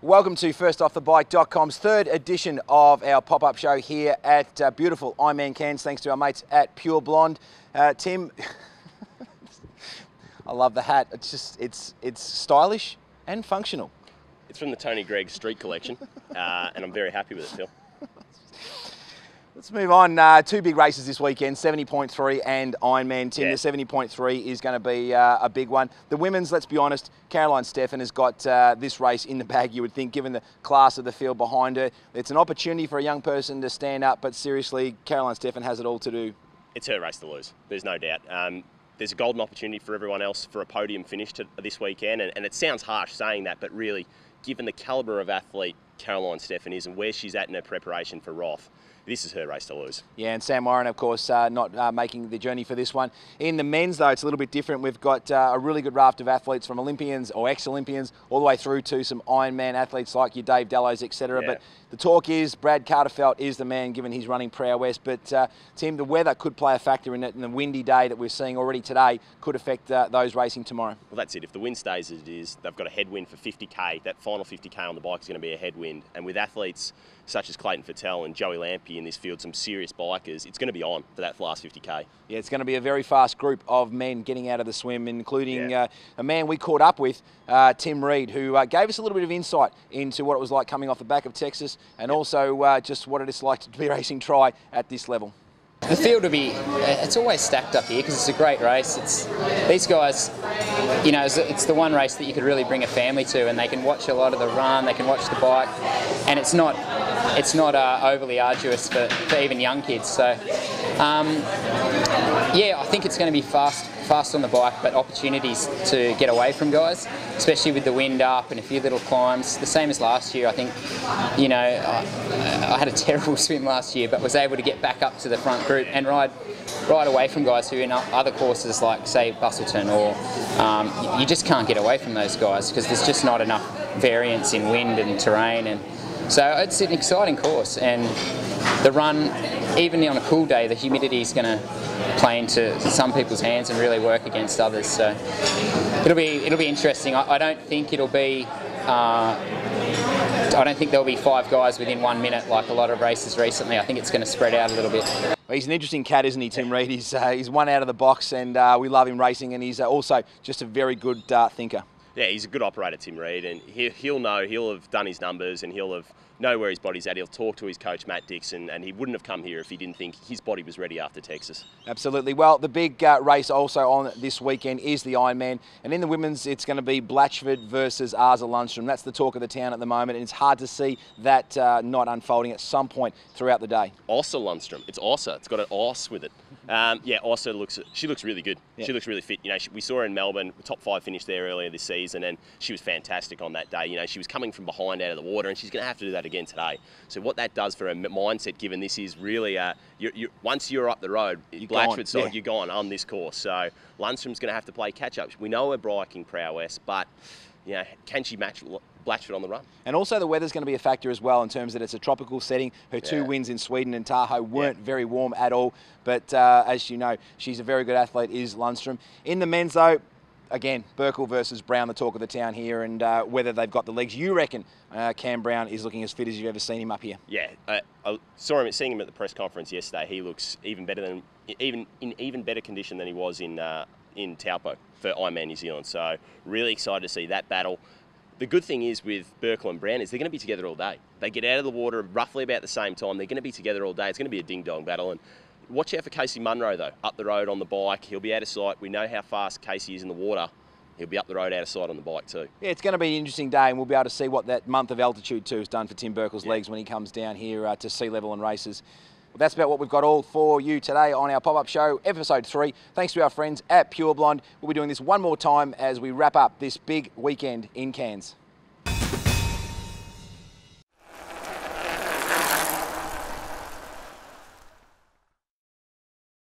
Welcome to FirstOffTheBike.com's third edition of our pop-up show here at beautiful Ironman Cairns, thanks to our mates at Pure Blonde. Tim, I love the hat. It's stylish and functional. It's from the Tony Gregg Street Collection, and I'm very happy with it, Phil. Let's move on. Two big races this weekend, 70.3 and Ironman. Tim, Yeah. the 70.3 is going to be a big one. The women's, let's be honest, Caroline Steffen has got this race in the bag, you would think, given the class of the field behind her. It's an opportunity for a young person to stand up, but seriously, Caroline Steffen has it all to do. It's her race to lose, there's no doubt. There's a golden opportunity for everyone else for a podium finish this weekend, and it sounds harsh saying that, but really, given the calibre of athlete Caroline Steffen is and where she's at in her preparation for Roth, this is her race to lose. Yeah, and Sam Warren, of course, not making the journey for this one. In the men's, though, it's a little bit different. We've got a really good raft of athletes from Olympians or ex-Olympians all the way through to some Ironman athletes like your Dave Dallows, etc. Yeah. But the talk is Brad Carterfelt is the man, given his running prowess. But, Tim, the weather could play a factor in it, and the windy day that we're seeing already today could affect those racing tomorrow. Well, that's it. If the wind stays as it is, they've got a headwind for 50k. That final 50k on the bike is going to be a headwind. And with athletes such as Clayton Fattel and Joey Lampe in this field, some serious bikers, it's going to be on for that last 50k. Yeah, it's going to be a very fast group of men getting out of the swim, including a man we caught up with, Tim Reed, who gave us a little bit of insight into what it was like coming off the back of Texas, and also just what it is like to be racing tri at this level. The field will be, it's always stacked up here because it's a great race. These guys, you know, it's the one race that you could really bring a family to, and they can watch a lot of the run, they can watch the bike, and it's not overly arduous for even young kids. So, yeah, I think it's going to be fast on the bike, but opportunities to get away from guys, especially with the wind up and a few little climbs. The same as last year, I think. You know, I had a terrible swim last year, but was able to get back up to the front group and ride away from guys who in other courses like, say, Bustleton, or you just can't get away from those guys because there's just not enough variance in wind and terrain. And so it's an exciting course, and the run, even on a cool day, the humidity is going to play into some people's hands and really work against others. So it'll be interesting. I don't think it'll be. I don't think there'll be 5 guys within 1 minute like a lot of races recently. I think it's going to spread out a little bit. Well, he's an interesting cat, isn't he, Tim Reed? He's one out of the box, and we love him racing, and he's also just a very good thinker. Yeah, he's a good operator, Tim Reed, and he'll know, he'll have done his numbers, and he'll know where his body's at. He'll talk to his coach, Matt Dixon, and he wouldn't have come here if he didn't think his body was ready after Texas. Absolutely. Well, the big race also on this weekend is the Ironman, and in the women's, it's going to be Blatchford versus Asa Lundstrom. That's the talk of the town at the moment, and it's hard to see that not unfolding at some point throughout the day. Asa Lundstrom. It's Asa. It's got an os with it. Yeah, Asa looks really good. Yeah. She looks really fit. You know, we saw her in Melbourne, top 5 finish there earlier this season, and she was fantastic on that day. You know, she was coming from behind out of the water, and she's going to have to do that again today. So what that does for her mindset, given this is really, once you're up the road, Blatchford side, you're gone on this course. So Lundstrom's going to have to play catch-up. We know her biking prowess, but you know, can she match Blatchford on the run? And also the weather's going to be a factor as well, in terms that it's a tropical setting. Her 2 wins in Sweden and Tahoe weren't very warm at all, but as you know, she's a very good athlete, is Lundstrom. In the men's though, again, Burkle versus Brown, the talk of the town here, and whether they've got the legs. You reckon Cam Brown is looking as fit as you've ever seen him up here? Yeah, I seeing him at the press conference yesterday. He looks even better in better condition than he was in Taupo for Ironman New Zealand. So really excited to see that battle. The good thing is with Burkle and Brown is they're going to be together all day. They get out of the water roughly about the same time. They're going to be together all day. It's going to be a ding-dong battle. And watch out for Casey Munro, though, up the road on the bike. He'll be out of sight. We know how fast Casey is in the water. He'll be up the road out of sight on the bike too. Yeah, it's going to be an interesting day, and we'll be able to see what that month of altitude too has done for Tim Burkle's legs when he comes down here to sea level and races. Well, that's about what we've got all for you today on our pop-up show, episode 3. Thanks to our friends at Pure Blonde. We'll be doing this one more time as we wrap up this big weekend in Cairns.